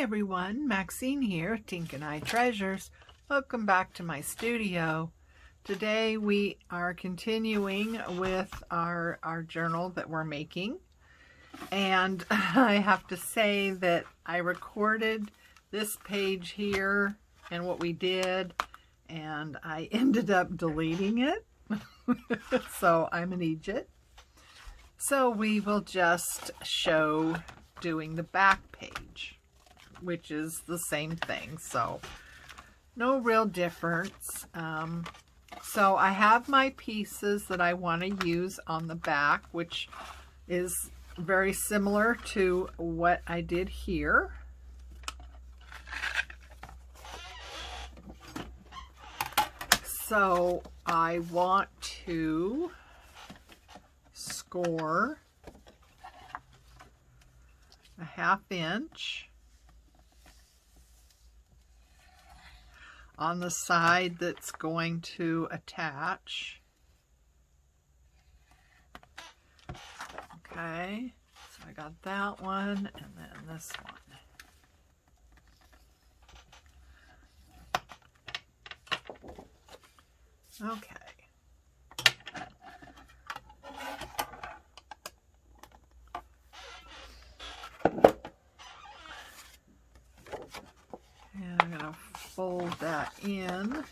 everyone, Maxine here, Tink and I Treasures. Welcome back to my studio. Today we are continuing with our journal that we're making. And I have to say that I recorded this page here and what we did, and I ended up deleting it. So I'm an idiot. So we will just show doing the back page, which is the same thing, so no real difference. So I have my pieces that I want to use on the back, which is very similar to what I did here. So I want to score a 1/2 inch on the side that's going to attach. Okay, so I got that one and then this one. Okay. And I'm going to fold that in.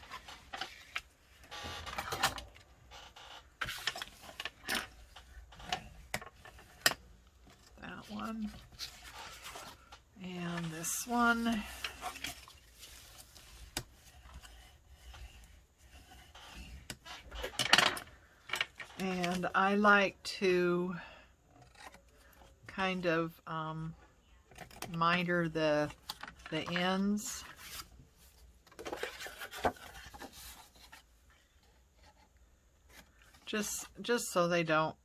That one. And this one. And I like to kind of miter the ends. Just so they don't,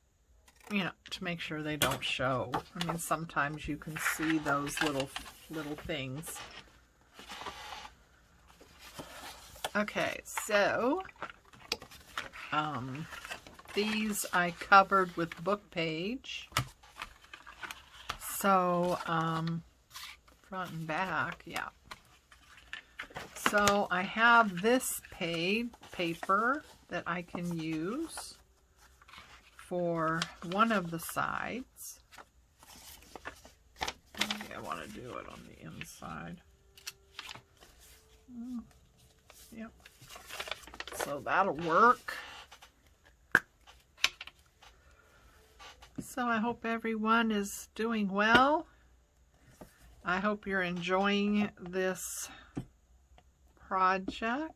you know, to make sure they don't show. I mean, sometimes you can see those little things. Okay, so these I covered with book page. So front and back, yeah. So I have this paper that I can use for one of the sides. Maybe I want to do it on the inside. Yep. So that'll work. So I hope everyone is doing well. I hope you're enjoying this project.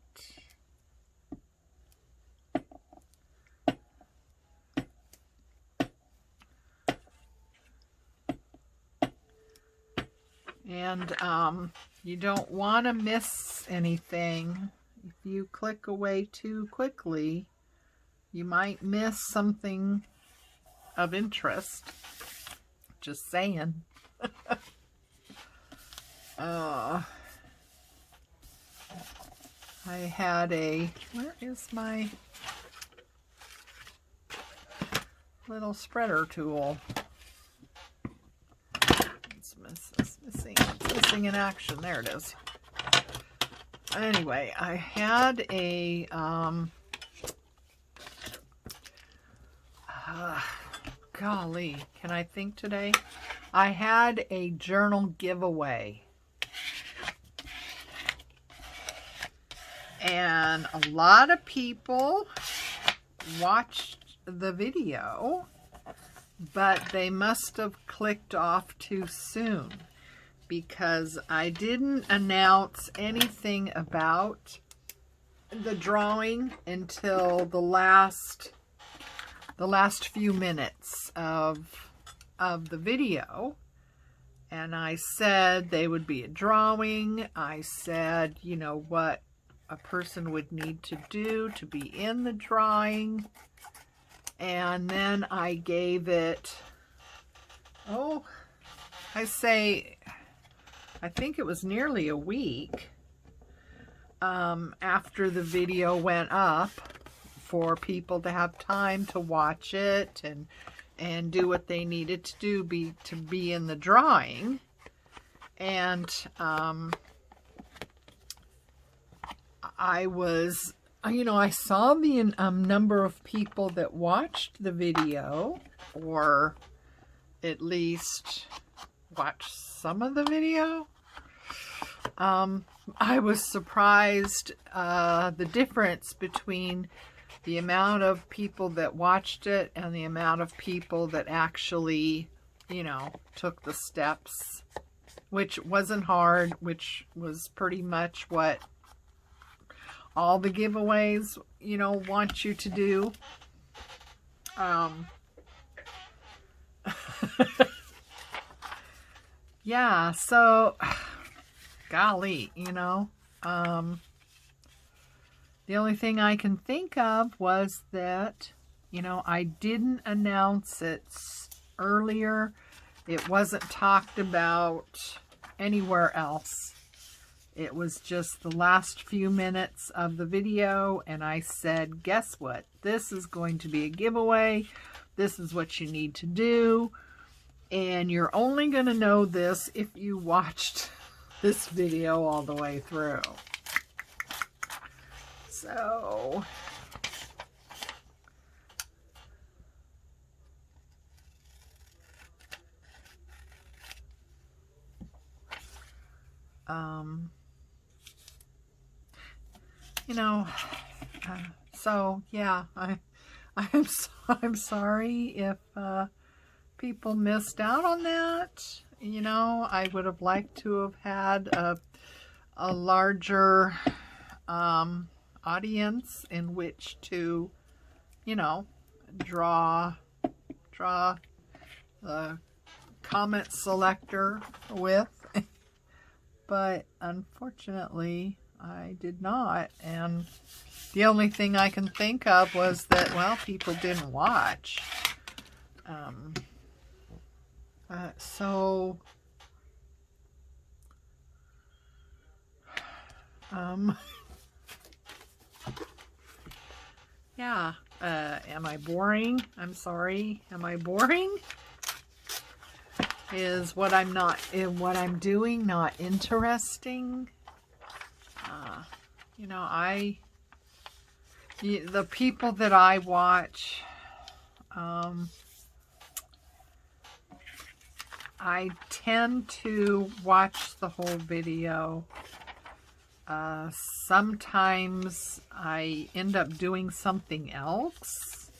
And you don't want to miss anything. If you click away too quickly, you might miss something of interest. Just saying. I had where is my little spreader tool? It's missing in action. There it is. Anyway, I had a golly, can I think today? I had a journal giveaway. And a lot of people watched the video, but they must have clicked off too soon because I didn't announce anything about the drawing until the last few minutes of the video. And I said they would be a drawing. I said, you know, what a person would need to do to be in the drawing. And then I gave it, I think it was nearly a week after the video went up for people to have time to watch it and do what they needed to do to be in the drawing. And I was, I saw the number of people that watched the video, or at least watched some of the video. I was surprised the difference between the amount of people that watched it and the amount of people that actually, took the steps, which wasn't hard, which was pretty much what all the giveaways, want you to do. Yeah, so golly, the only thing I can think of was that, I didn't announce it earlier. It wasn't talked about anywhere else. It was just the last few minutes of the video, and I said, guess what? This is going to be a giveaway. This is what you need to do. And you're only going to know this if you watched this video all the way through. So, so yeah, I'm sorry if people missed out on that. I would have liked to have had a larger audience in which to, draw the comment selector with, but unfortunately I did not, and the only thing I can think of was that, well, people didn't watch. Yeah, am I boring? I'm sorry. Am I boring? Is what I'm doing not interesting? The people that I watch, I tend to watch the whole video. Sometimes I end up doing something else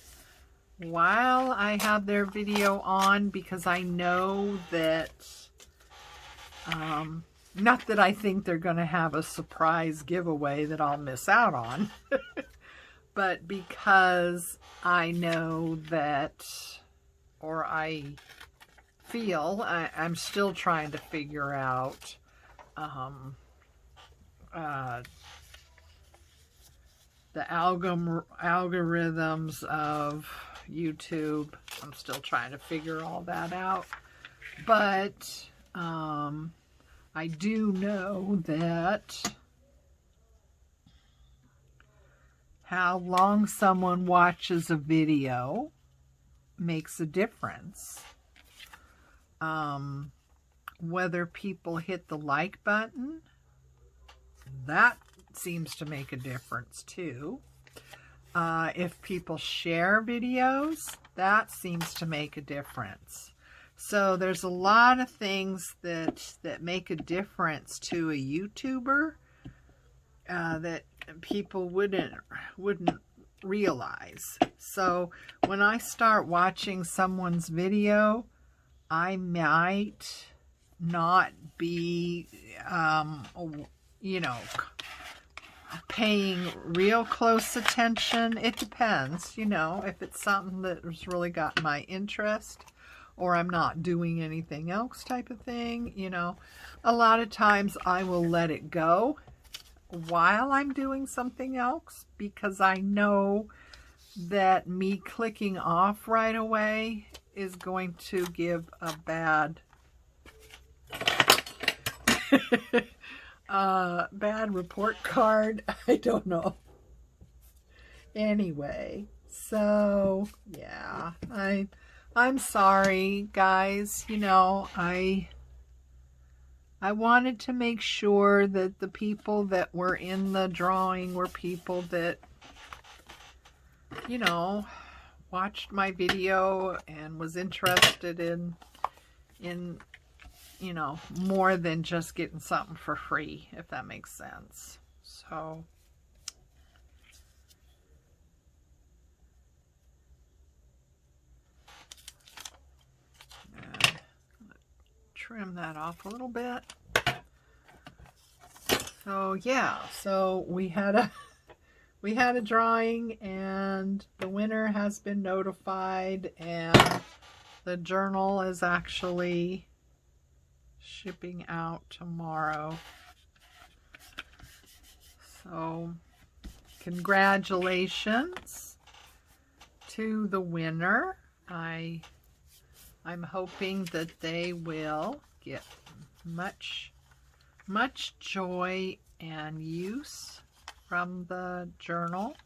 while I have their video on, because I know that, not that I think they're going to have a surprise giveaway that I'll miss out on, but because I know that, or I feel, I'm still trying to figure out the algorithms of YouTube. I'm still trying to figure all that out, but I do know that how long someone watches a video makes a difference. Whether people hit the like button, that seems to make a difference too. If people share videos, that seems to make a difference. So there's a lot of things that make a difference to a YouTuber that people wouldn't realize. So when I start watching someone's video, I might not be, paying real close attention. It depends, if it's something that has really got my interest, or I'm not doing anything else type of thing, a lot of times I will let it go while I'm doing something else, because I know that me clicking off right away is going to give a bad bad report card. I don't know. Anyway, so yeah, I'm sorry, guys. I wanted to make sure that the people that were in the drawing were people that, you know, watched my video and was interested in, you know, more than just getting something for free, if that makes sense. So, trim that off a little bit. So yeah, so we had a drawing, and the winner has been notified, and the journal is actually shipping out tomorrow. So congratulations to the winner. I'm hoping that they will get much joy and use from the journal.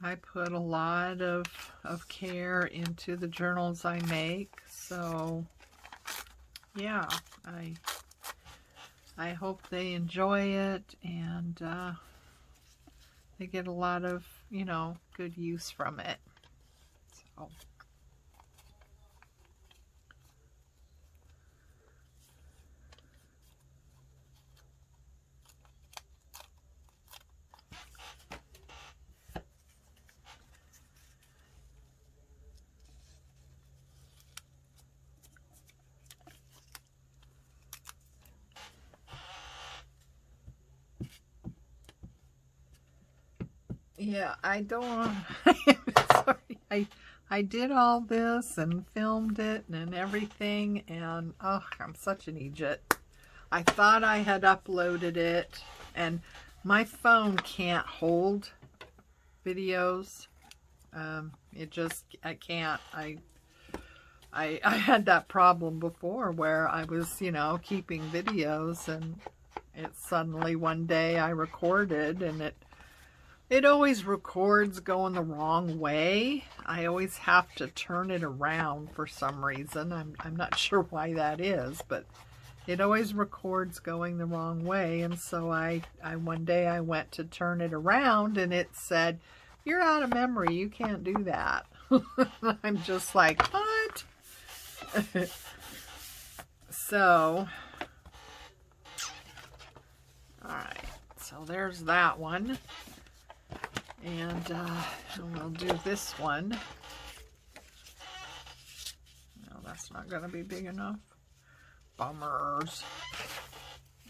I put a lot of care into the journals I make, so yeah, I hope they enjoy it, and they get a lot of, you know, good use from it. So yeah, I don't sorry, I did all this and filmed it and everything, and oh, I'm such an idiot. I thought I had uploaded it, and my phone can't hold videos. I can't. I had that problem before where I was, you know, keeping videos, and it suddenly one day I recorded, and it always records going the wrong way. I always have to turn it around for some reason. I'm not sure why that is, but it always records going the wrong way. And so I one day I went to turn it around, and it said, "You're out of memory. You can't do that." I'm just like, what? So, all right. So there's that one. And we'll do this one. No, that's not going to be big enough. Bummers.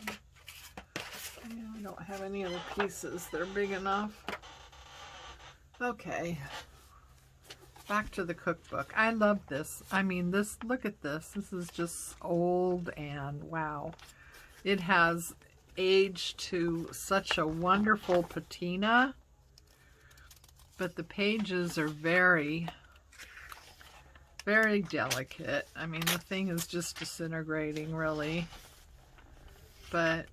Yeah, I don't have any other pieces that are big enough. Okay. Back to the cookbook. I love this. I mean, this, look at this. This is just old, and wow. It has aged to such a wonderful patina. But the pages are very, very delicate. I mean, the thing is just disintegrating, really. But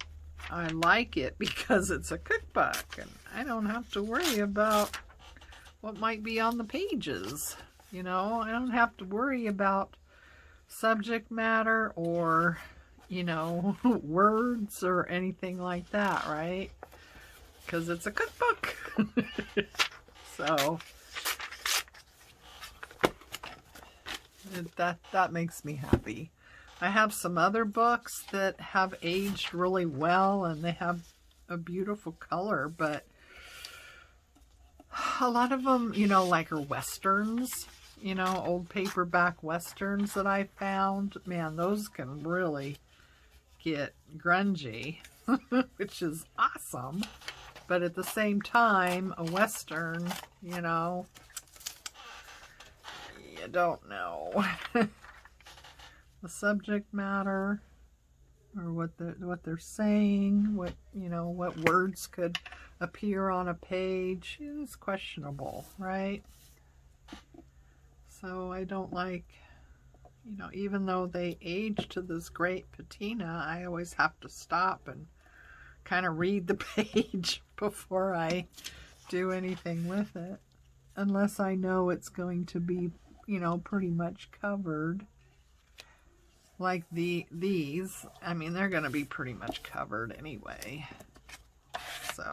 I like it because it's a cookbook, and I don't have to worry about what might be on the pages. You know, I don't have to worry about subject matter or, you know, words or anything like that, right? Because it's a cookbook. So that makes me happy. I have some other books that have aged really well, and they have a beautiful color, but a lot of them, you know, like are westerns, you know, old paperback westerns that I found. Man, those can really get grungy, which is awesome. But at the same time, a western, you know, you don't know the subject matter or what they're saying, what, you know, what words could appear on a page is questionable, right? So I don't like, you know, even though they age to this great patina, I always have to stop and kind of read the page before I do anything with it, unless I know it's going to be you know, pretty much covered. Like these, I mean, they're going to be pretty much covered anyway. So,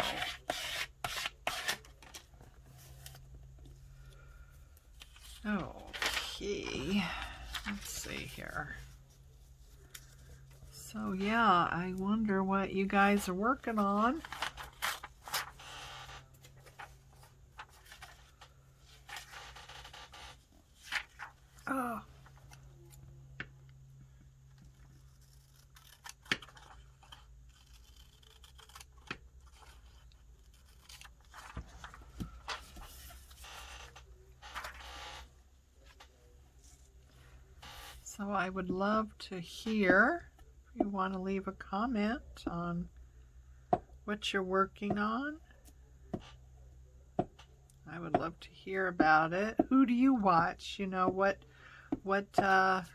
okay, let's see here. So yeah, I wonder what you guys are working on. Oh. So I would love to hear if you want to leave a comment on what you're working on. I would love to hear about it. Who do you watch? You know, what videos,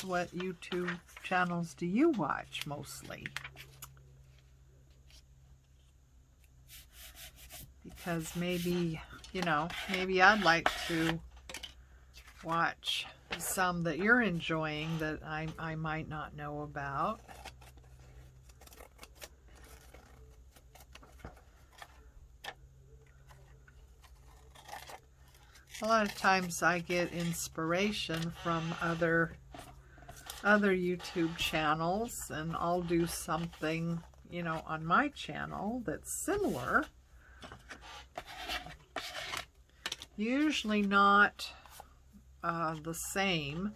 what YouTube channels do you watch mostly? Because maybe, you know, maybe I'd like to watch some that you're enjoying that I might not know about. A lot of times I get inspiration from other YouTube channels, and I'll do something, you know, on my channel that's similar. Usually not the same,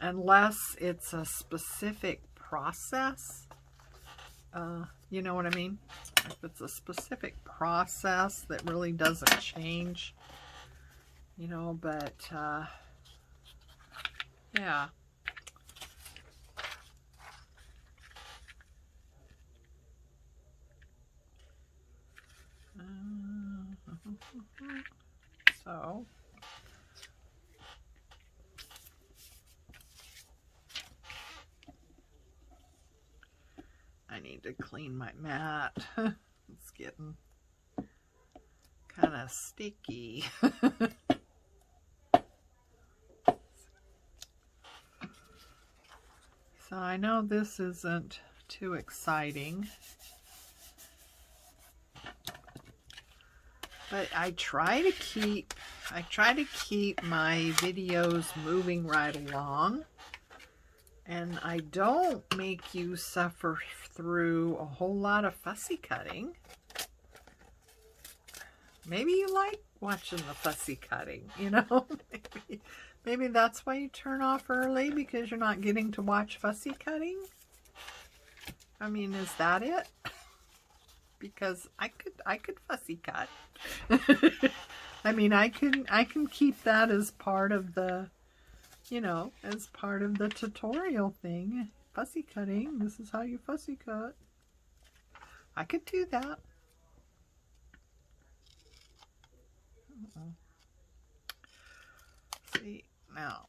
unless it's a specific process. You know what I mean? If it's a specific process that really doesn't change, you know, but yeah. So I need to clean my mat. It's getting kind of sticky. So I know this isn't too exciting, but I try to keep my videos moving right along, and I don't make you suffer through a whole lot of fussy cutting. Maybe you like watching the fussy cutting, you know? Maybe that's why you turn off early, because you're not getting to watch fussy cutting. I mean, is that it? Because I could fussy cut. I mean, I can keep that as part of the, you know, as part of the tutorial thing. Fussy cutting. This is how you fussy cut. I could do that. See, now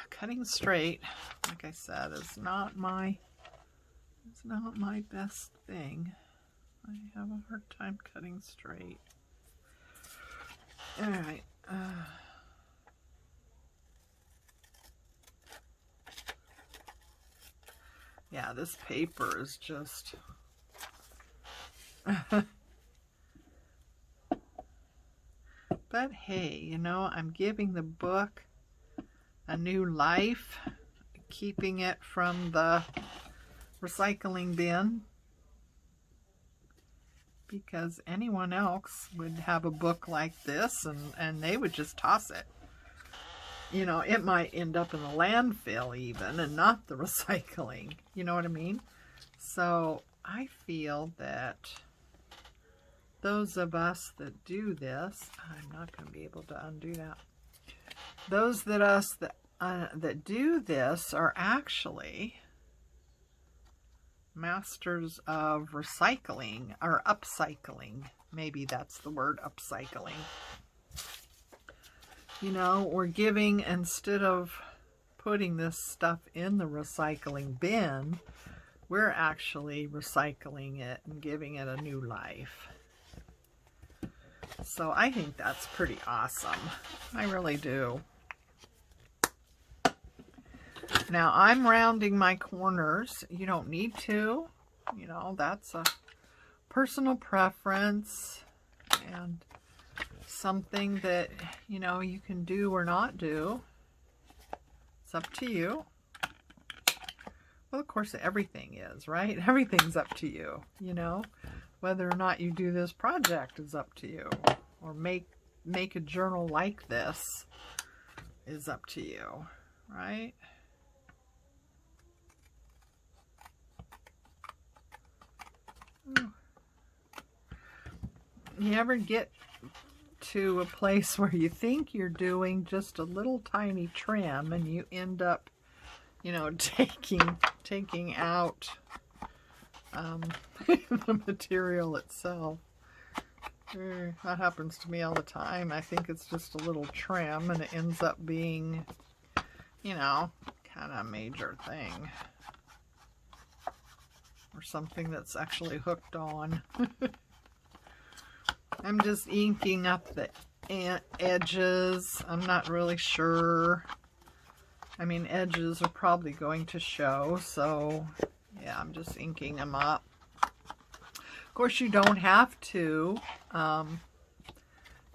cutting straight, like I said, is not my best thing. I have a hard time cutting straight. All right. Yeah, this paper is just but hey, you know, I'm giving the book a new life, keeping it from the recycling bin, because anyone else would have a book like this and they would just toss it. You know, it might end up in the landfill even, and not the recycling. You know what I mean? So I feel that those of us that do this, I'm not going to be able to undo that. Those that do this are actually masters of recycling, or upcycling. Maybe that's the word, upcycling. You know, we're giving, instead of putting this stuff in the recycling bin, we're actually recycling it and giving it a new life. So I think that's pretty awesome. I really do. Now I'm rounding my corners. You don't need to. You know, that's a personal preference and something that, you know, you can do or not do. It's up to you. Well, of course, everything is, right? Everything's up to you, you know. Whether or not you do this project is up to you. Or make a journal like this is up to you, right? You ever get to a place where you think you're doing just a little tiny trim and you end up, you know, taking out the material itself? That happens to me all the time. I think it's just a little trim and it ends up being, you know, kind of a major thing. Or something that's actually hooked on. I'm just inking up the edges. I'm not really sure. I mean, edges are probably going to show, so yeah, I'm just inking them up. Of course, you don't have to,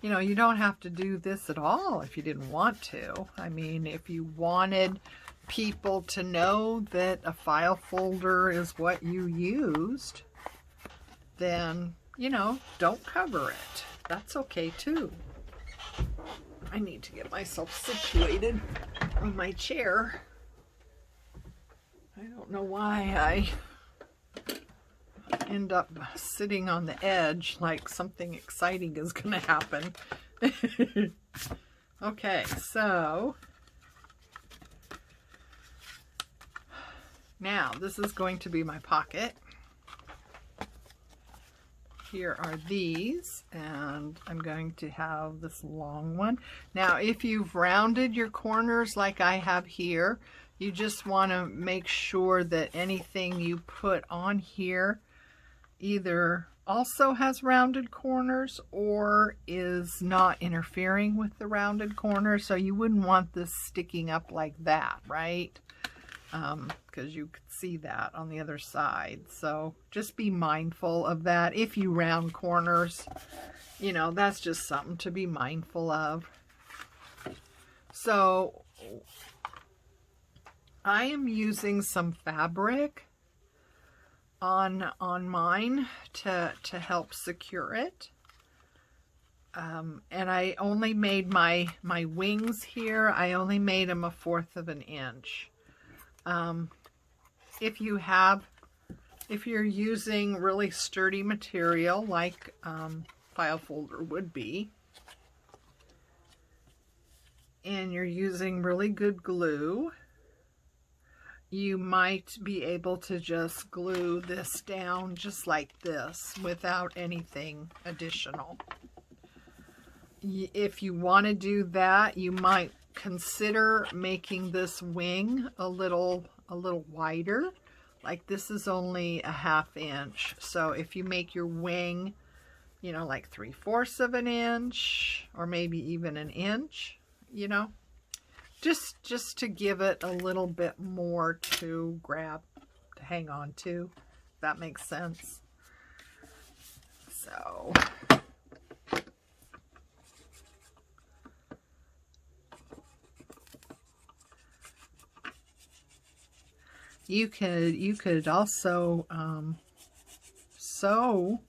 you know, you don't have to do this at all if you didn't want to. I mean, if you wanted people to know that a file folder is what you used, then, you know, don't cover it. That's okay too. I need to get myself situated on my chair. I don't know why I end up sitting on the edge like something exciting is going to happen. Okay, so now this is going to be my pocket. Here are these, and I'm going to have this long one. Now, if you've rounded your corners like I have here, you just want to make sure that anything you put on here either also has rounded corners or is not interfering with the rounded corners. So you wouldn't want this sticking up like that, right? Because you could see that on the other side. So just be mindful of that. If you round corners, you know, that's just something to be mindful of. So I am using some fabric on mine to help secure it. And I only made my wings here, I only made them 1/4 of an inch. If you're using really sturdy material like file folder would be, and you're using really good glue, you might be able to just glue this down just like this without anything additional. If you want to do that, you might consider making this wing a little wider. Like this is only 1/2 inch. So if you make your wing, you know, like 3/4 of an inch or maybe even an inch, you know, just to give it a little bit more to grab, to hang on to, if that makes sense. So you could also sew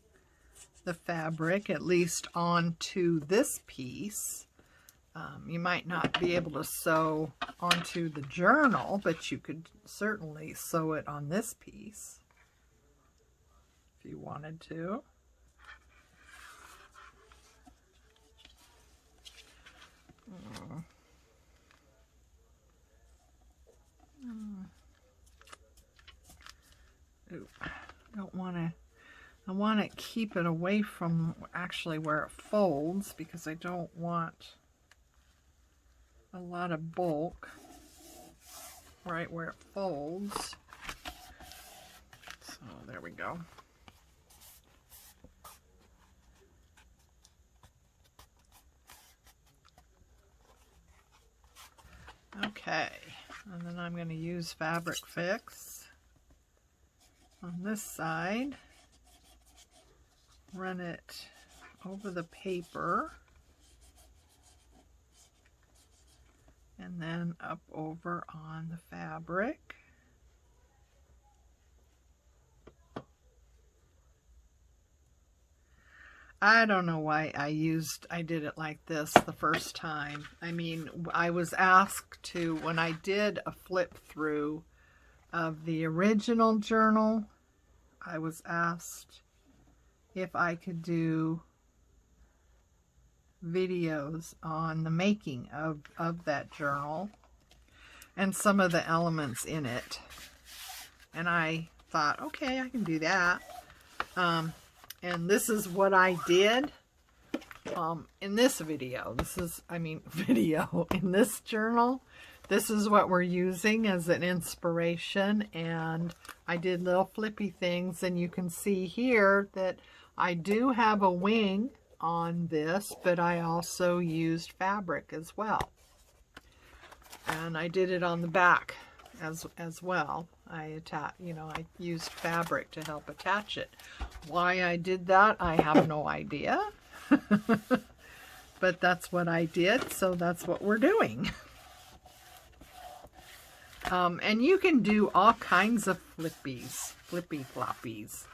the fabric at least onto this piece. You might not be able to sew onto the journal, but you could certainly sew it on this piece if you wanted to. Ooh, I want to keep it away from actually where it folds, because I don't want a lot of bulk right where it folds. So there we go. Okay, And then I'm going to use Fabric Fix on this side. Run it over the paper. And then up over on the fabric. I don't know why I did it like this the first time. I mean, I was asked to, when I did a flip through of the original journal, I was asked if I could do videos on the making of that journal and some of the elements in it. And I thought, okay, I can do that. And this is what I did in this video. Video in this journal. This is what we're using as an inspiration. And I did little flippy things. And you can see here that I do have a wing on this, but I also used fabric as well. And I did it on the back as well. I used fabric to help attach it. Why I did that, I have no idea. But that's what I did, so that's what we're doing. And you can do all kinds of flippy floppies.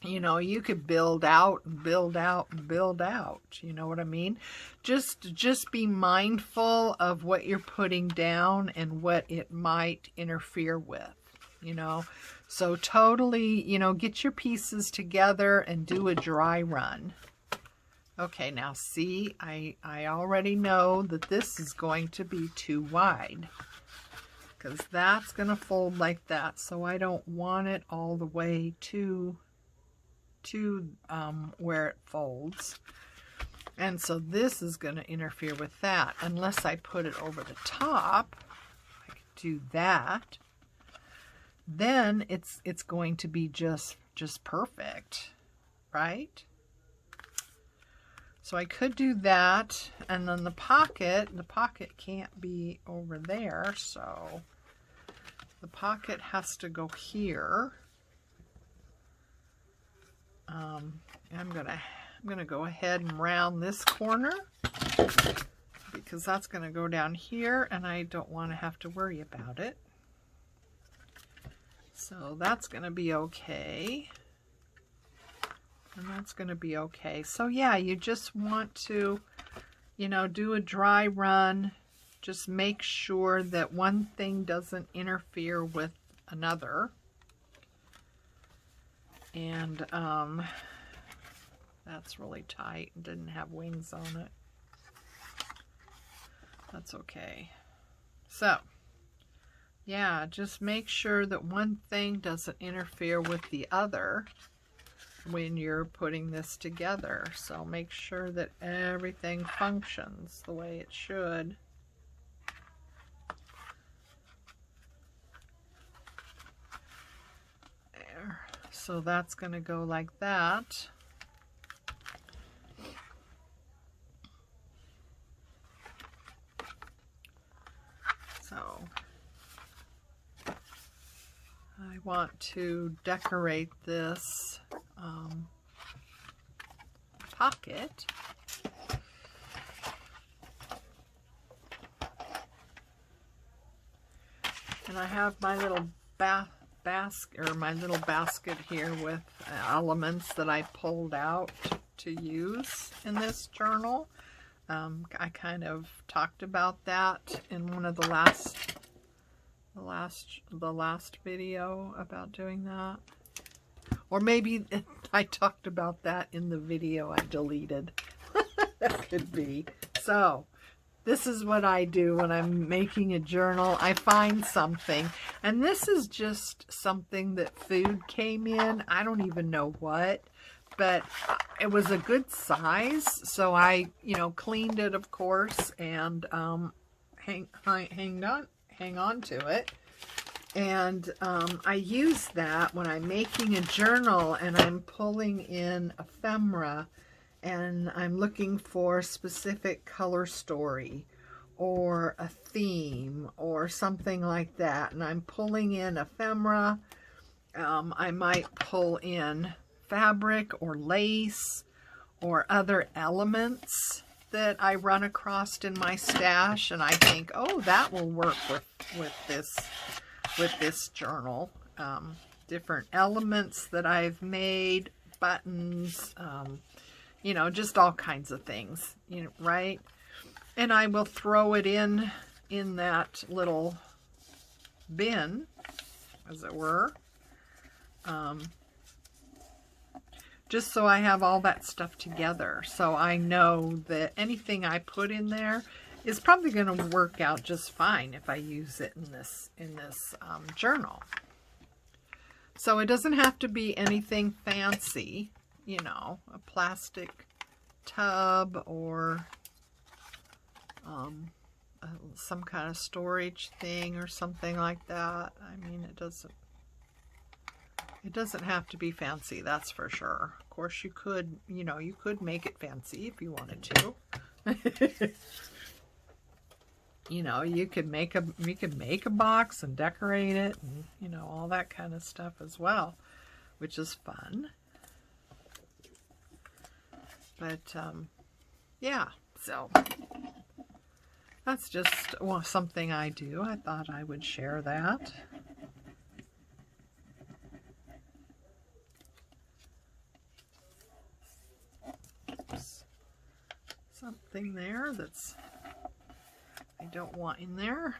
You know, you could build out, build out, build out. You know what I mean? Just be mindful of what you're putting down and what it might interfere with, you know. So totally, you know, get your pieces together and do a dry run. Okay, now see, I already know that this is going to be too wide, because that's going to fold like that. So I don't want it all the way to where it folds. And so this is going to interfere with that. Unless I put it over the top, I can do that. Then it's going to be just perfect, right? So I could do that. And then the pocket can't be over there, so the pocket has to go here. I'm gonna go ahead and round this corner because that's gonna go down here and I don't want to have to worry about it. So that's gonna be okay. And that's gonna be okay. So yeah, you just want to, you know, do a dry run. Just make sure that one thing doesn't interfere with another. And that's really tight and didn't have wings on it. That's okay. So, yeah, just make sure that one thing doesn't interfere with the other when you're putting this together. So make sure that everything functions the way it should. There. So that's going to go like that. So I want to decorate this pocket. And I have my little basket here with elements that I pulled out to use in this journal. I kind of talked about that in one of the last video about doing that. Or maybe I talked about that in the video I deleted. That could be. So, this is what I do when I'm making a journal. I find something. And this is just something that food came in. I don't even know what. But it was a good size. So I, cleaned it, of course. And hang on to it. And I use that when I'm making a journal and I'm pulling in ephemera and I'm looking for a specific color story, or a theme or something like that. And I'm pulling in ephemera. I might pull in fabric or lace or other elements that I run across in my stash, and I think, oh, that will work with this journal. Different elements that I've made, buttons, you know, just all kinds of things, you know, right? And I will throw it in that little bin, as it were, just so I have all that stuff together. So I know that anything I put in there is probably going to work out just fine if I use it in this journal. So it doesn't have to be anything fancy, you know, a plastic tub or some kind of storage thing or something like that. I mean, it doesn't have to be fancy, that's for sure. Of course, you could, you know, you could make it fancy if you wanted to. You know, you could make a box and decorate it, and, you know, all that kind of stuff as well, which is fun. But yeah, so that's just something I do. I thought I would share that. Oops. Something there that's I don't want in there.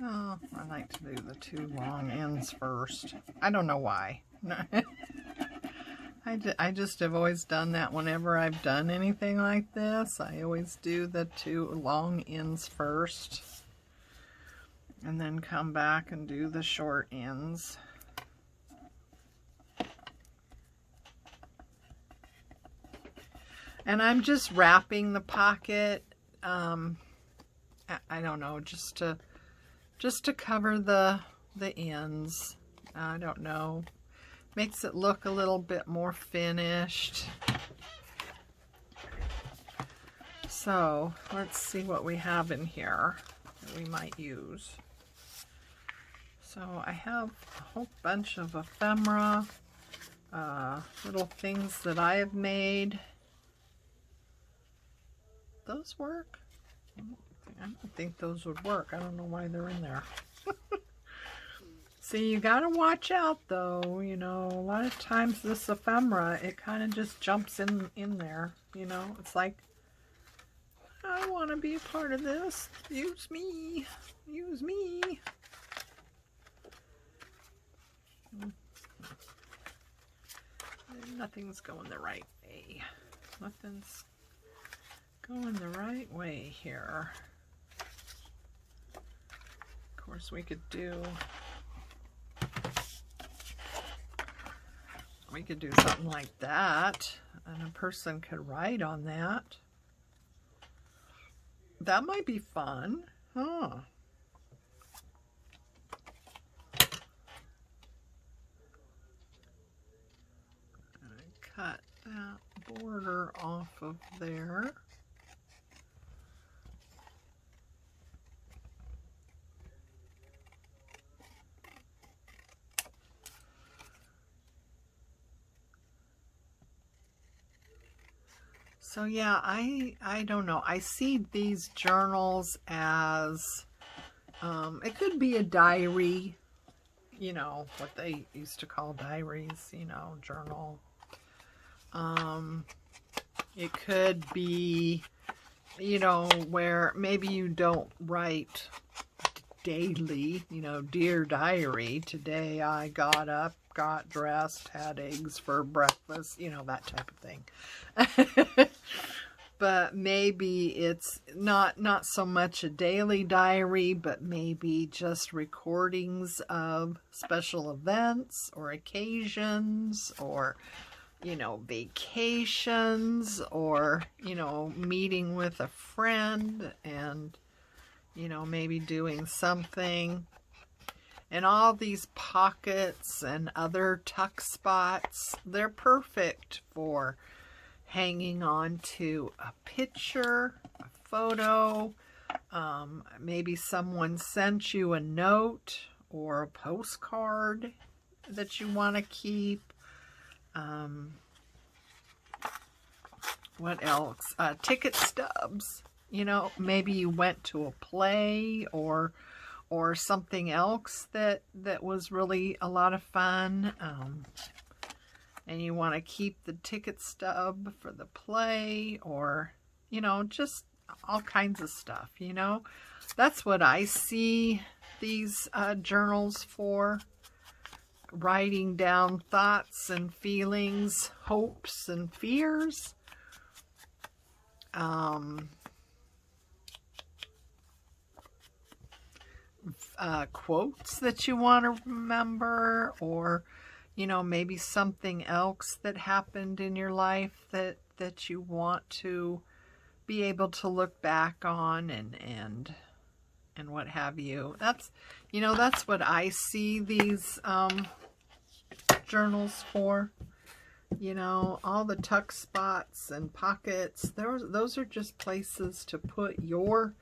Oh, I like to do the two long ends first. I don't know why. I just have always done that whenever I've done anything like this. I always do the two long ends first, and then come back and do the short ends. And I'm just wrapping the pocket, I don't know, just to cover the ends. I don't know. Makes it look a little bit more finished. So let's see what we have in here that we might use. So I have a whole bunch of ephemera, little things that I have made. Those work? I don't think those would work. I don't know why they're in there. See, you gotta watch out though, you know, a lot of times this ephemera, it kind of just jumps in there, you know. It's like, I want to be a part of this. Use me. Use me. Nothing's going the right way. Nothing's going the right way here. Of course, we could do something like that, and a person could write on that. That might be fun, huh? Cut that border off of there. So yeah, I don't know. I see these journals as, it could be a diary, you know, what they used to call diaries, you know, journal. It could be, you know, where maybe you don't write daily, you know, dear diary, today I got up, got dressed, had eggs for breakfast, you know, that type of thing. But maybe it's not so much a daily diary, but maybe just recordings of special events or occasions, or you know, vacations, or, you know, meeting with a friend and, you know, maybe doing something. And all these pockets and other tuck spots, they're perfect for hanging on to a picture, a photo. Maybe someone sent you a note or a postcard that you want to keep. What else? Ticket stubs. You know, maybe you went to a play or something else that was really a lot of fun, and you want to keep the ticket stub for the play, or, you know, just all kinds of stuff, you know. That's what I see these journals for. Writing down thoughts and feelings, hopes and fears. Quotes that you want to remember, or, you know, maybe something else that happened in your life that you want to be able to look back on and what have you. That's, you know, that's what I see these journals for. You know, all the tuck spots and pockets, those are just places to put your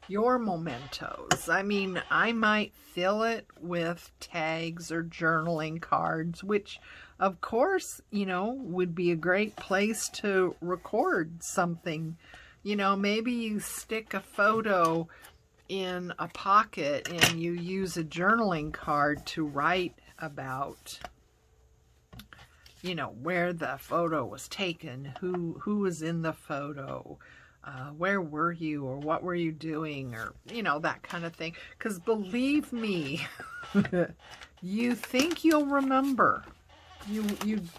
mementos. I mean, I might fill it with tags or journaling cards, which of course, you know, would be a great place to record something. You know, maybe you stick a photo in a pocket and you use a journaling card to write about, you know, where the photo was taken, who was in the photo, where were you, or what were you doing, or, you know, that kind of thing. Because believe me, you think you'll remember. You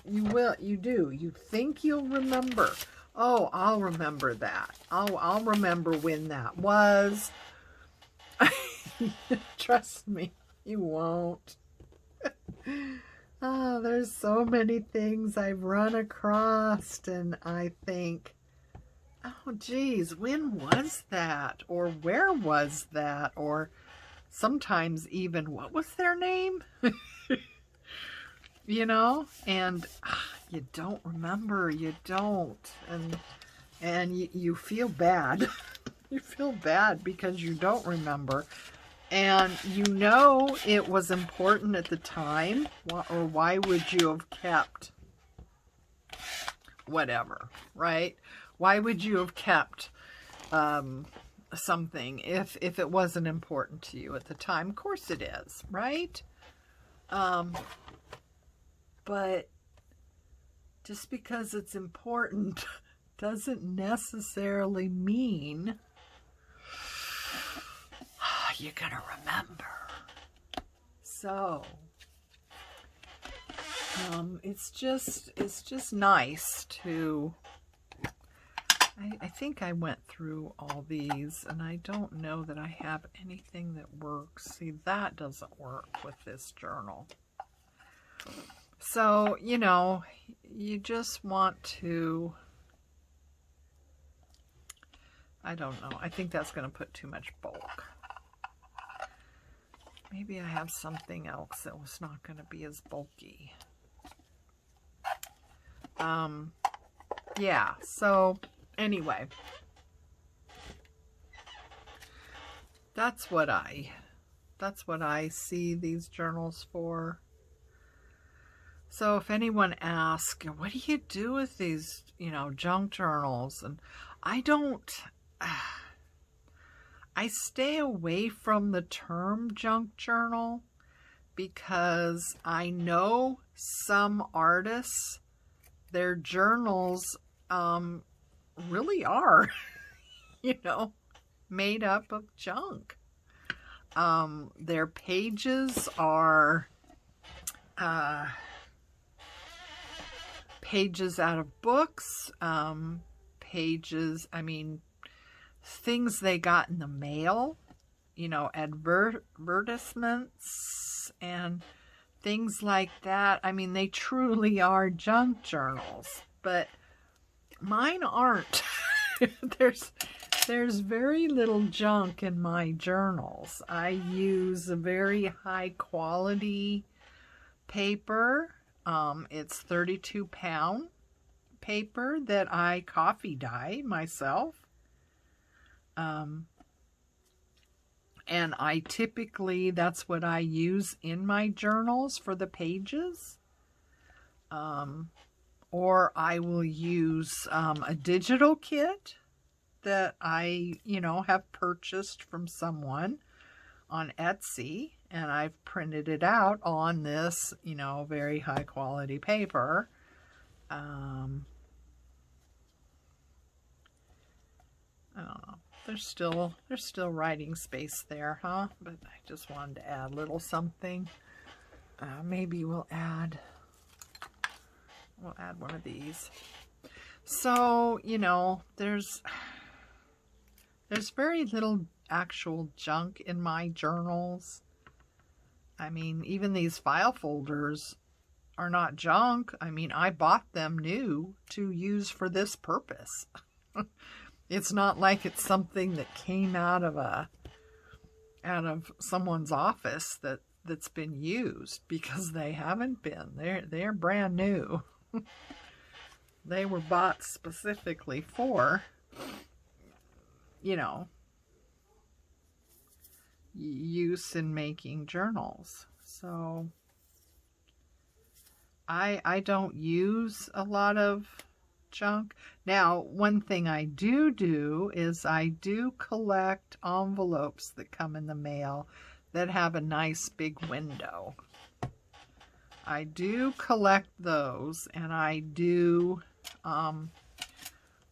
will. You do. You think you'll remember. Oh, I'll remember that. I'll remember when that was. Trust me, you won't. Oh, there's so many things I've run across, and I think, oh, geez, when was that? Or where was that? Or sometimes even, what was their name? You know, and you don't remember, you don't. And you feel bad. You feel bad because you don't remember. And you know it was important at the time, or why would you have kept whatever, right? Why would you have kept something if it wasn't important to you at the time? Of course it is, right? But just because it's important doesn't necessarily mean you're gonna remember. So it's just nice to, I think I went through all these, and I don't know that I have anything that works. See, that doesn't work with this journal. So, you know, you just want to, I don't know, I think that's going to put too much bulk. Maybe I have something else that was not going to be as bulky. Yeah, so anyway, that's what I see these journals for. So if anyone asks, what do you do with these, you know, junk journals? And I don't, I stay away from the term junk journal because I know some artists, their journals really are, you know, made up of junk. Their pages are pages out of books, pages, I mean, things they got in the mail, you know, advertisements and things like that. I mean, they truly are junk journals, but mine aren't. There's very little junk in my journals. I use a very high quality paper. It's 32 pound paper that I coffee dye myself. And I typically, that's what I use in my journals for the pages. Or I will use a digital kit that I, have purchased from someone on Etsy. And I've printed it out on this, very high quality paper. I don't know. There's still writing space there, huh? But I just wanted to add a little something. Maybe we'll add one of these. So, there's very little actual junk in my journals. I mean, even these file folders are not junk. I mean, I bought them new to use for this purpose. It's not like it's something that came out of someone's office that's been used, because they haven't been. They're brand new. They were bought specifically for, use in making journals. So I don't use a lot of junk. Now, one thing I do is I do collect envelopes that come in the mail that have a nice big window. I do collect those, and I do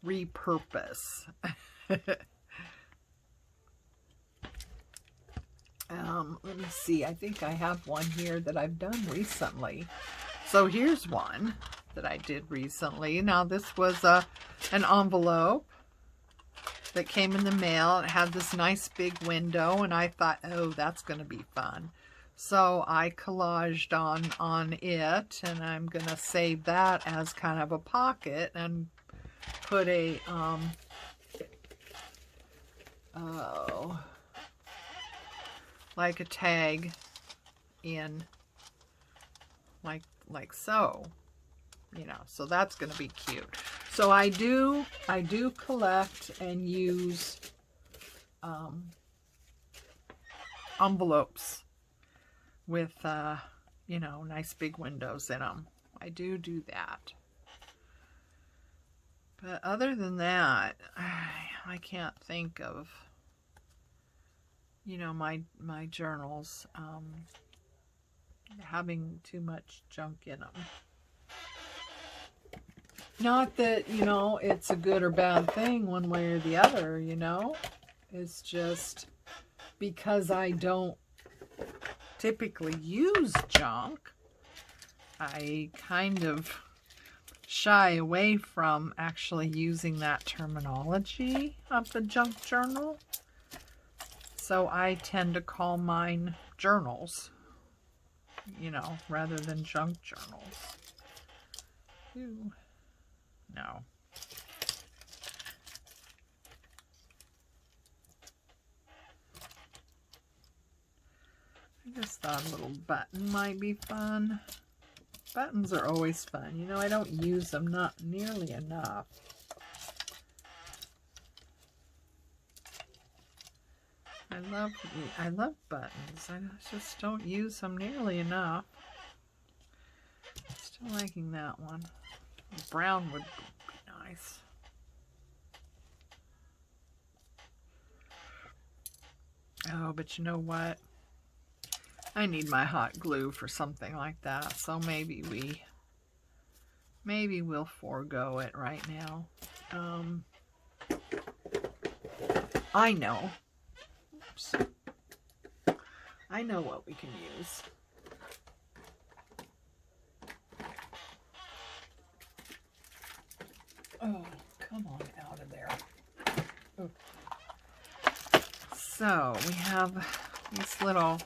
repurpose. Let me see. I think I have one here that I've done recently. So here's one that I did recently. Now, this was an envelope that came in the mail. It had this nice big window, and I thought, oh, that's going to be fun. So I collaged on it, and I'm going to save that as kind of a pocket and put a, like a tag in, like so. So that's going to be cute. So I do collect and use envelopes with nice big windows in them. I do that. But other than that, I can't think of my journals having too much junk in them. Not that, it's a good or bad thing one way or the other, It's just because I don't typically use junk, I kind of shy away from actually using that terminology of the junk journal. So I tend to call mine journals, rather than junk journals. Ooh. No. I just thought a little button might be fun. Buttons are always fun. I don't use them not nearly enough. I love buttons. I just don't use them nearly enough. Still liking that one. Brown would be nice. Oh, but you know what? I need my hot glue for something like that, so maybe we'll forego it right now. I know. Oops. I know what we can use. Oh, come on out of there. Oh. So we have these little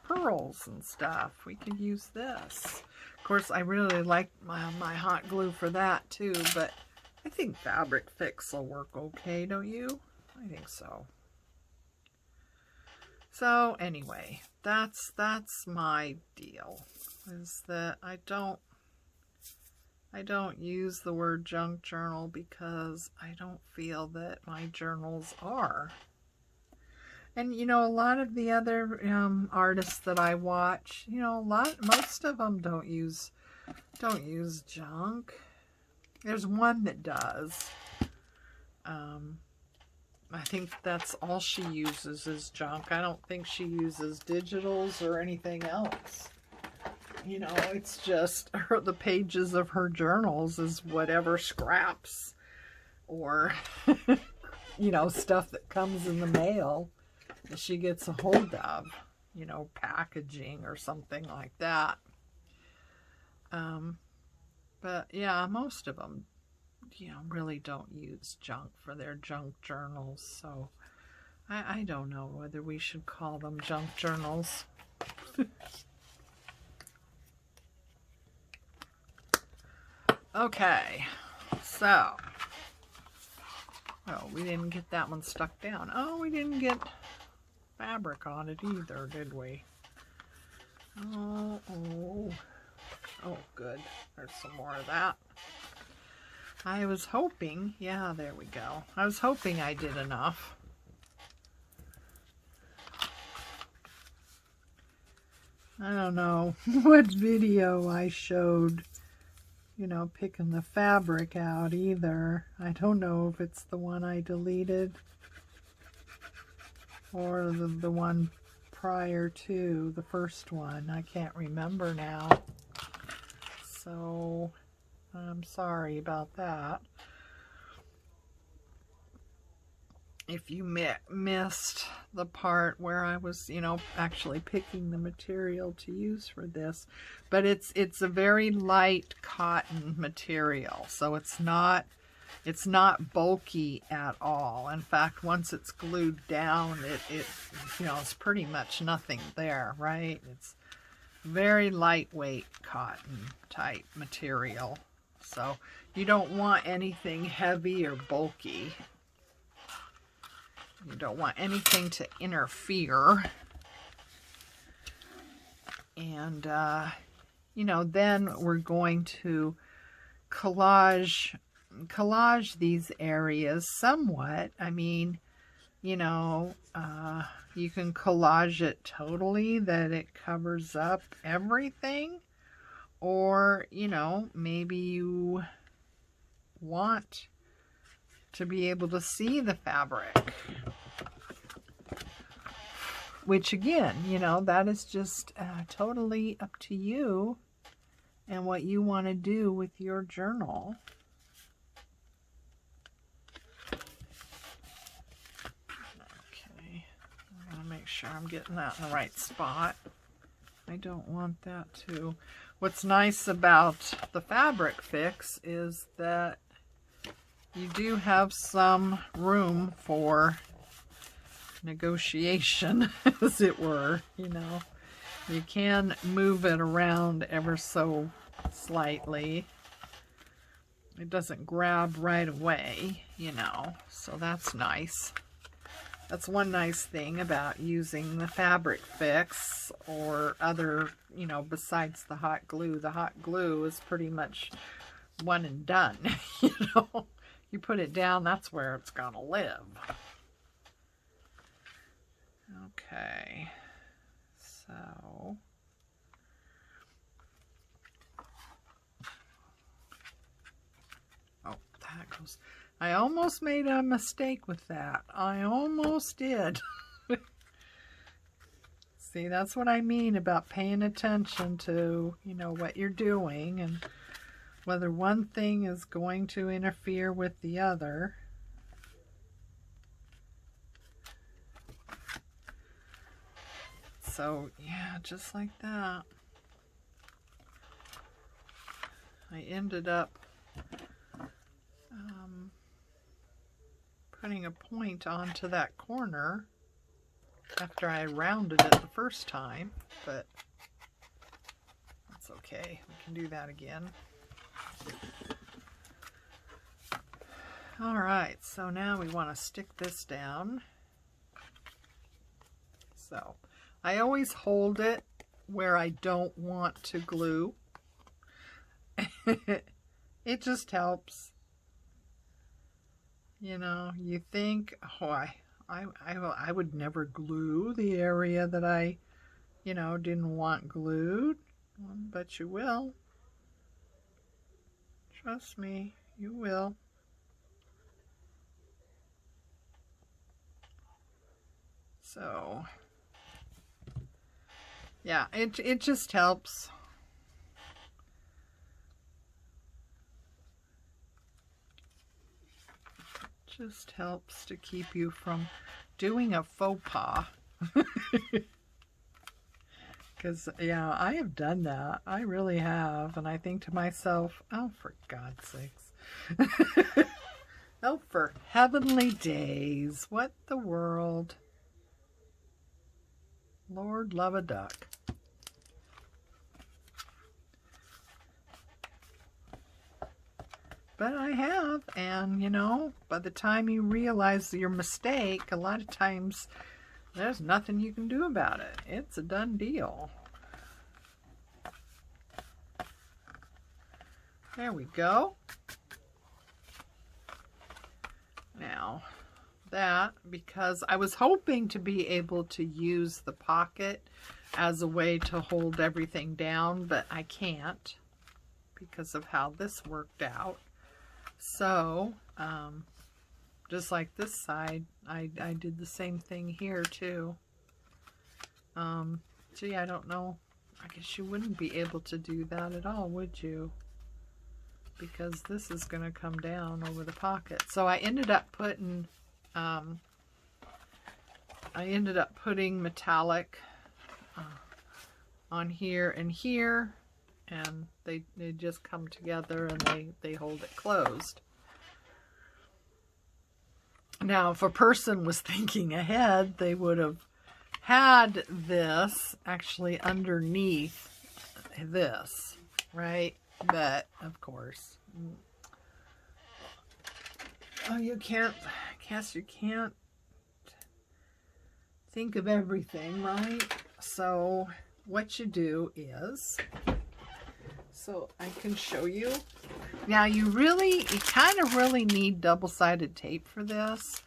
pearls and stuff. We could use this. Of course, I really like my hot glue for that too, but I think Fabric Fix will work okay, don't you? I think so. So anyway, that's my deal, is that I don't use the word junk journal because I don't feel that my journals are. And you know, a lot of the other artists that I watch, you know, most of them don't use junk. There's one that does. I think that's all she uses is junk. I don't think she uses digitals or anything else. You know, it's just the pages of her journals is whatever scraps or, you know, stuff that comes in the mail that she gets a hold of, you know, packaging or something like that. But yeah, most of them, you know, really don't use junk for their junk journals. So I don't know whether we should call them junk journals. Okay, so, oh, we didn't get that one stuck down. Oh, we didn't get fabric on it either, did we? Oh, good. There's some more of that. I was hoping, yeah, there we go. I was hoping I did enough. I don't know what video I showed, you know, picking the fabric out either. I don't know if it's the one I deleted or the one prior to the first one. I can't remember now. So I'm sorry about that. If you missed the part where I was, you know, actually picking the material to use for this, but it's a very light cotton material, so it's not bulky at all. In fact, once it's glued down, it you know, it's pretty much nothing there, right? It's very lightweight cotton type material, so you don't want anything heavy or bulky. You don't want anything to interfere. And, you know, then we're going to collage these areas somewhat. I mean, you know, you can collage it totally, that it covers up everything. Or, you know, maybe you want to be able to see the fabric. Which again, you know, that is just totally up to you and what you want to do with your journal. Okay, I want to make sure I'm getting that in the right spot. I don't want that to. What's nice about the Fabric Fix is that you do have some room for negotiation, as it were. You know, you can move it around ever so slightly. It doesn't grab right away, you know, so that's nice. That's one nice thing about using the Fabric Fix or other, you know, besides the hot glue. The hot glue is pretty much one and done. You know, you put it down, that's where it's gonna live. Okay, so that goes. I almost made a mistake with that. I almost did. See, that's what I mean about paying attention to, you know, what you're doing and whether one thing is going to interfere with the other. So, yeah, just like that. I ended up putting a point onto that corner. after I rounded it the first time, but that's okay. We can do that again. All right, so now we want to stick this down. So I always hold it where I don't want to glue. It just helps. You know, you think, oh, I would never glue the area that I, you know, didn't want glued. But you will. Trust me, you will. So, yeah, it just helps. Just helps to keep you from doing a faux pas. Because, yeah, I have done that. I really have. And I think to myself, oh, for God's sakes. Oh, for heavenly days. What the world? Lord love a duck. But I have, and you know, by the time you realize your mistake, a lot of times there's nothing you can do about it. It's a done deal. There we go. Now, that, because I was hoping to be able to use the pocket as a way to hold everything down, but I can't because of how this worked out. So, just like this side, I did the same thing here too. Gee, I don't know. I guess you wouldn't be able to do that at all, would you? Because this is going to come down over the pocket. So I ended up putting, metallic on here and here. And they just come together and they hold it closed. Now, if a person was thinking ahead, they would have had this actually underneath this, right? But, of course, oh, you can't, I guess you can't think of everything, right? So, what you do is... So I can show you. Now you kind of really need double-sided tape for this.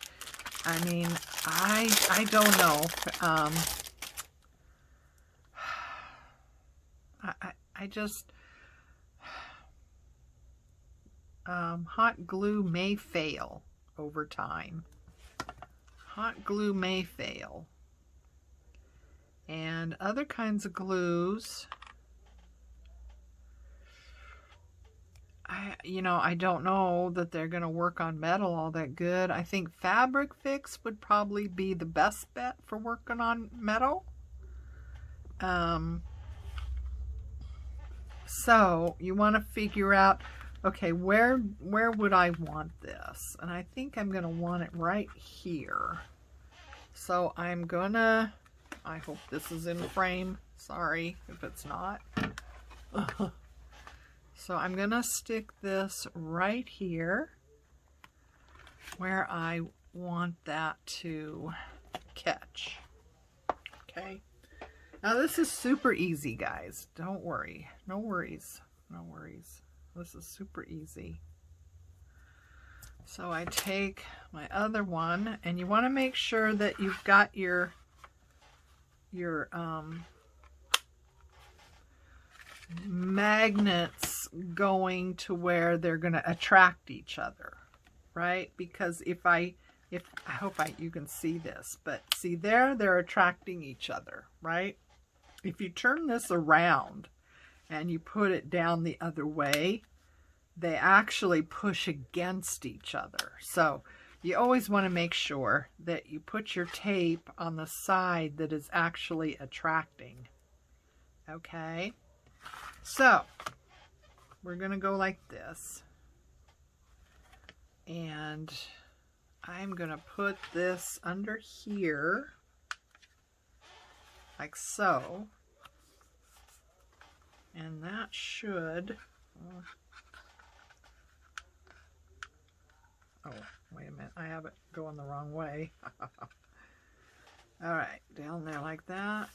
I mean, I don't know. I just, hot glue may fail over time. Hot glue may fail. And other kinds of glues, I don't know that they're going to work on metal all that good. I think Fabric Fix would probably be the best bet for working on metal. So you want to figure out, okay, where would I want this? And I think I'm going to want it right here. So I'm going to, I hope this is in frame. Sorry if it's not. So I'm going to stick this right here where I want that to catch. Okay. Now this is super easy, guys. Don't worry. No worries. No worries. This is super easy. So I take my other one, and you want to make sure that you've got your magnets going to where they're going to attract each other, right? Because I hope you can see this, but see there, they're attracting each other, right? If you turn this around and you put it down the other way, they actually push against each other. So you always want to make sure that you put your tape on the side that is actually attracting. Okay? So, we're going to go like this. And I'm going to put this under here. like so. And that should, oh, wait a minute, I have it going the wrong way. All right, down there like that.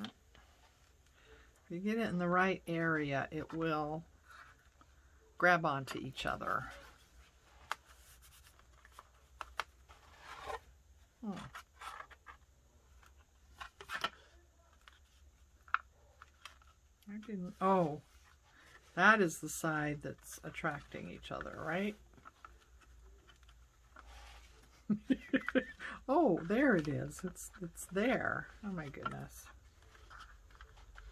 If you get it in the right area, it will grab onto each other. I didn't, oh, that is the side that's attracting each other, right? Oh, there it is. It's there. Oh my goodness.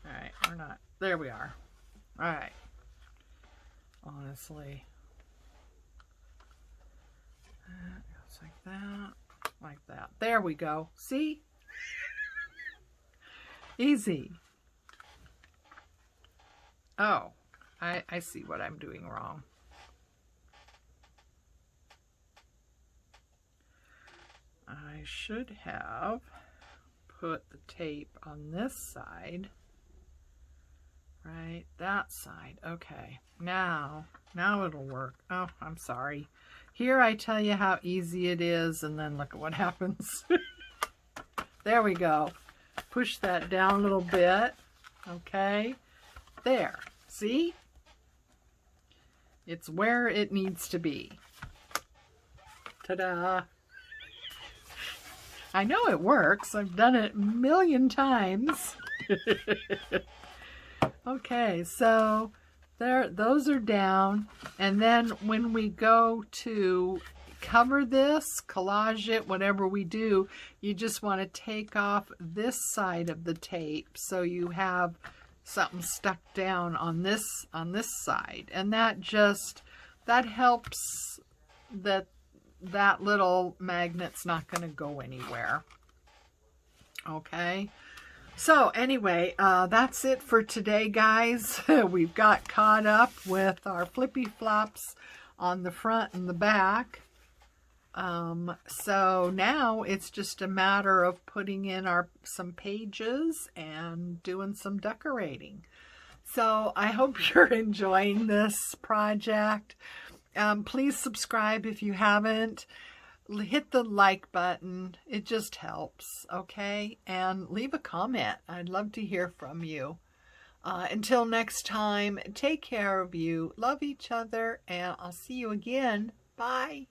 All right, we're not. There we are. All right. Honestly. That goes like that. Like that. There we go. See? Easy. Oh, I see what I'm doing wrong. I should have put the tape on this side. Right, that side. Okay, now it'll work. Oh, I'm sorry. Here I tell you how easy it is, and then look at what happens. There we go. Push that down a little bit. Okay, there. See? It's where it needs to be. Ta-da! I know it works. I've done it a million times. Okay, so there, those are down, and then when we go to cover this, collage it, whatever we do, you just want to take off this side of the tape so you have something stuck down on this side, and that helps that little magnet's not going to go anywhere. Okay. So anyway, that's it for today, guys. We've got caught up with our flippy flops on the front and the back. So now it's just a matter of putting in some pages and doing some decorating. So I hope you're enjoying this project. Please subscribe if you haven't. Hit the like button. It just helps, okay? And leave a comment. I'd love to hear from you. Until next time, take care of you, love each other, and I'll see you again. Bye.